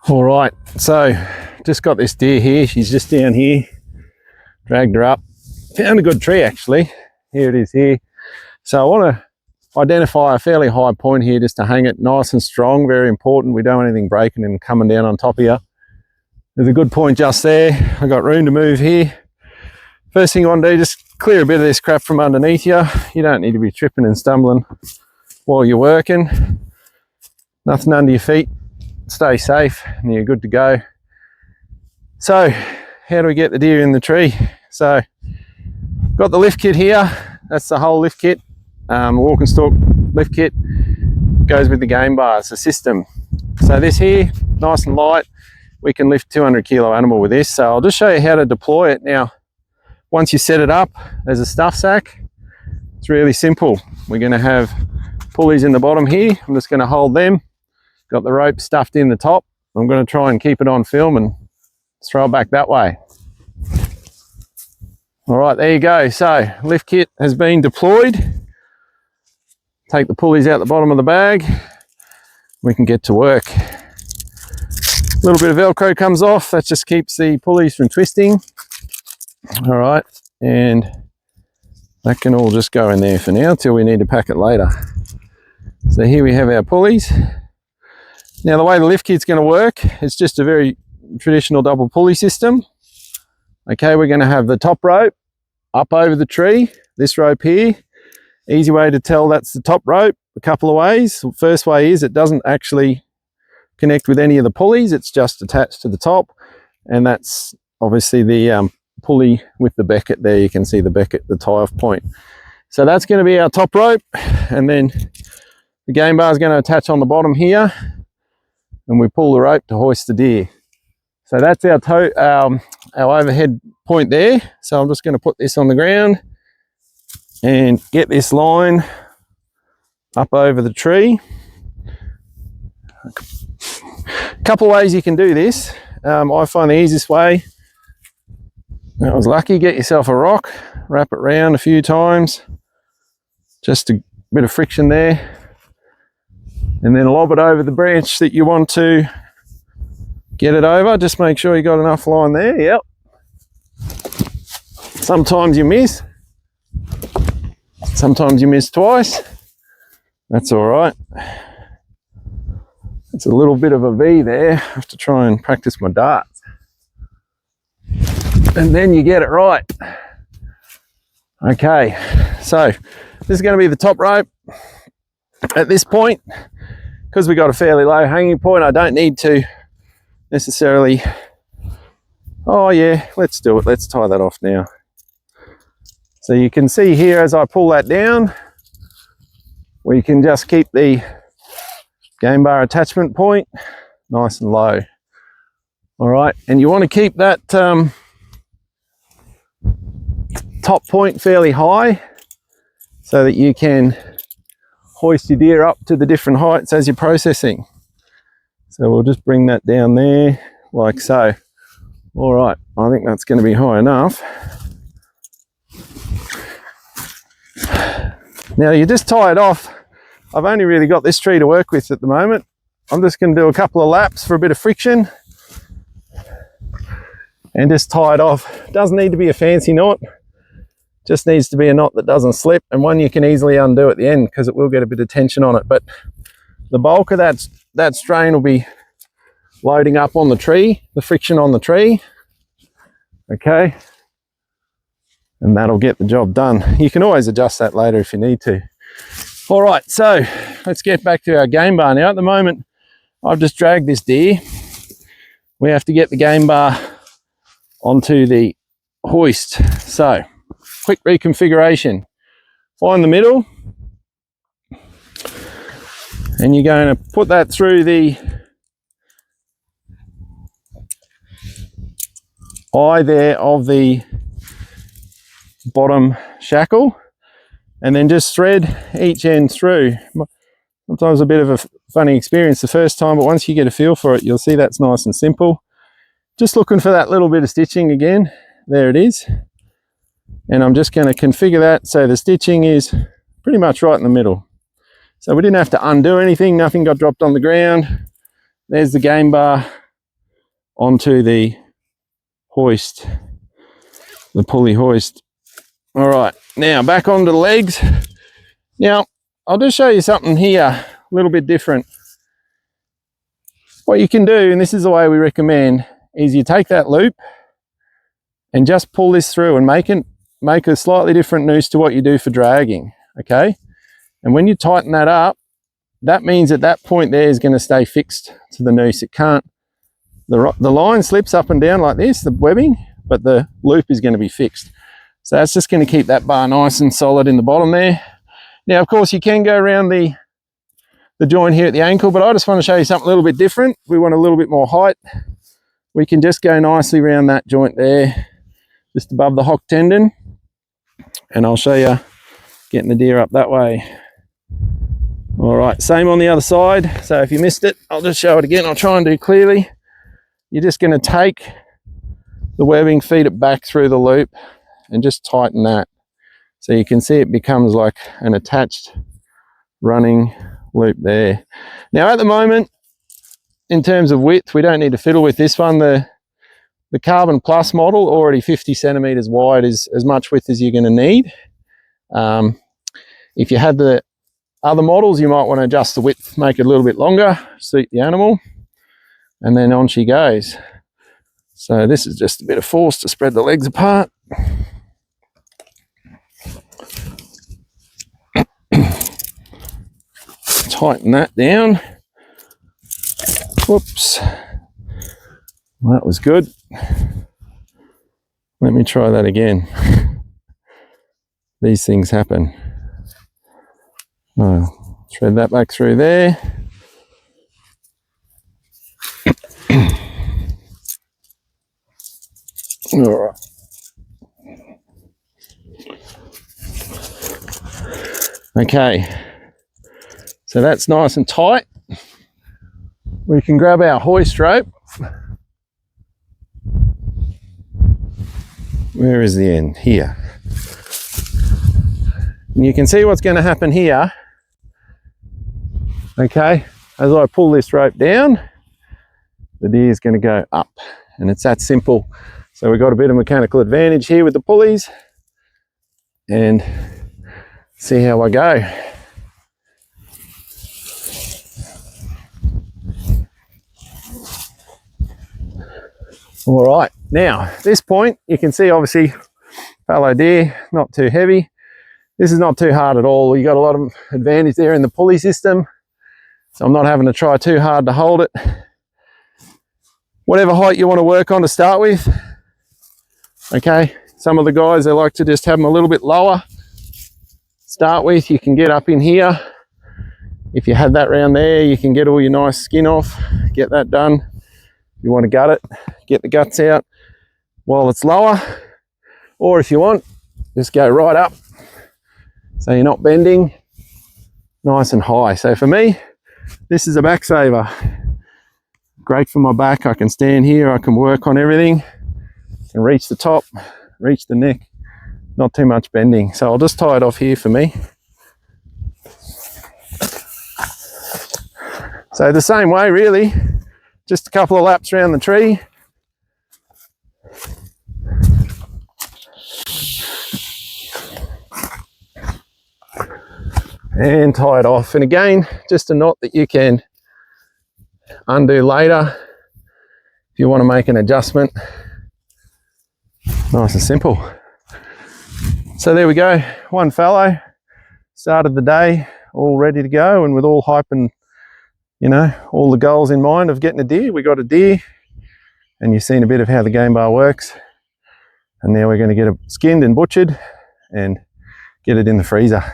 All right, so just got this deer here. She's just down here. Dragged her up. Found a good tree actually. Here it is here. So I want to identify a fairly high point here just to hang it nice and strong. Very important. We don't want anything breaking and coming down on top of you. There's a good point just there. I got room to move here. First thing you want to do, just clear a bit of this crap from underneath you. You don't need to be tripping and stumbling while you're working. Nothing under your feet. Stay safe and you're good to go. So how do we get the deer in the tree? So got the lift kit here. That's the whole lift kit. Walk and stalk lift kit goes with the game bar. It's a system. So this here, nice and light. We can lift 200 kilo animal with this. So I'll just show you how to deploy it. Now, once you set it up as a stuff sack, it's really simple. We're going to have pulleys in the bottom here. I'm just going to hold them. Got the rope stuffed in the top. I'm going to try and keep it on film and throw it back that way. All right, there you go. So lift kit has been deployed. Take the pulleys out the bottom of the bag. We can get to work. A little bit of Velcro comes off. That just keeps the pulleys from twisting. All right, and that can all just go in there for now till we need to pack it later. So here we have our pulleys. Now the way the lift kit's going to work, it's just a very traditional double pulley system. Okay, we're going to have the top rope up over the tree, this rope here. Easy way to tell that's the top rope, a couple of ways. First way is it doesn't actually connect with any of the pulleys, it's just attached to the top, and that's obviously the pulley with the becket there. You can see the becket, the tie-off point. So that's going to be our top rope, and then the game bar is going to attach on the bottom here, and we pull the rope to hoist the deer. So that's our overhead point there. So I'm just going to put this on the ground and get this line up over the tree. A couple of ways you can do this. I find the easiest way, I was lucky, get yourself a rock, wrap it round a few times, just a bit of friction there, and then lob it over the branch that you want to get it over. Just make sure you got enough line there. Yep. Sometimes you miss. Sometimes you miss twice. That's all right. It's a little bit of a V there. I have to try and practice my darts. And then you get it right. Okay, so this is going to be the top rope. At this point, because we got a fairly low hanging point, I don't need to necessarily, oh yeah, let's do it. Let's tie that off now. So you can see here as I pull that down, we can just keep the game bar attachment point nice and low. All right, and you want to keep that top point fairly high so that you can hoist your deer up to the different heights as you're processing. So we'll just bring that down there like so. All right, I think that's going to be high enough. Now you just tie it off. I've only really got this tree to work with at the moment. I'm just going to do a couple of laps for a bit of friction and just tie it off. Doesn't need to be a fancy knot, just needs to be a knot that doesn't slip, and one you can easily undo at the end because it will get a bit of tension on it. But the bulk of that strain will be loading up on the tree, the friction on the tree. Okay, and that'll get the job done. You can always adjust that later if you need to. All right, so let's get back to our game bar now. At the moment, I've just dragged this deer. We have to get the game bar onto the hoist. So, quick reconfiguration. Find the middle, and you're going to put that through the eye there of the bottom shackle, and then just thread each end through. Sometimes a bit of a funny experience the first time, but once you get a feel for it, you'll see that's nice and simple. Just looking for that little bit of stitching again. There it is. And I'm just going to configure that so the stitching is pretty much right in the middle. So we didn't have to undo anything, nothing got dropped on the ground. There's the game bar onto the hoist, the pulley hoist. All right, now back onto the legs. Now, I'll just show you something here, a little bit different. What you can do, and this is the way we recommend, is you take that loop and just pull this through and make a slightly different noose to what you do for dragging, okay? And when you tighten that up, that means at that point there is going to stay fixed to the noose. It can't, the line slips up and down like this, the webbing, but the loop is going to be fixed. So that's just going to keep that bar nice and solid in the bottom there. Now, of course, you can go around the joint here at the ankle, but I just want to show you something a little bit different. We want a little bit more height. We can just go nicely around that joint there, just above the hock tendon. And I'll show you getting the deer up that way. All right, same on the other side. So if you missed it, I'll just show it again. I'll try and do clearly. You're just going to take the webbing, feed it back through the loop, and just tighten that. So you can see it becomes like an attached running loop there. Now at the moment, in terms of width, we don't need to fiddle with this one. The Carbon Plus model, already 50 centimeters wide, is as much width as you're going to need. If you had the other models, you might want to adjust the width, make it a little bit longer, suit the animal, and then on she goes. So this is just a bit of force to spread the legs apart. Tighten that down. Whoops. Well, that was good. Let me try that again. These things happen. Oh, thread that back through there. All right. Okay. So that's nice and tight. We can grab our hoist rope. Where is the end? Here. And you can see what's going to happen here. Okay, as I pull this rope down, the deer is going to go up, and it's that simple. So we've got a bit of mechanical advantage here with the pulleys, and see how I go. All right, now at this point you can see obviously fallow deer, not too heavy. This is not too hard at all. You got a lot of advantage there in the pulley system, so I'm not having to try too hard to hold it. Whatever height you want to work on to start with. Okay, some of the guys, they like to just have them a little bit lower. Start with, you can get up in here. If you had that round there, you can get all your nice skin off, get that done. If you want to gut it, get the guts out while it's lower. Or if you want, just go right up so you're not bending, nice and high. So for me, this is a back saver. Great for my back. I can stand here, I can work on everything, can reach the top, reach the neck, not too much bending. So I'll just tie it off here for me. So the same way really, just a couple of laps around the tree. And tie it off. And again, just a knot that you can undo later if you want to make an adjustment. Nice and simple. So there we go, one fallow. Started the day all ready to go, and with all hype and, you know, all the goals in mind of getting a deer. We got a deer, and you've seen a bit of how the game bar works. And now we're going to get it skinned and butchered and get it in the freezer.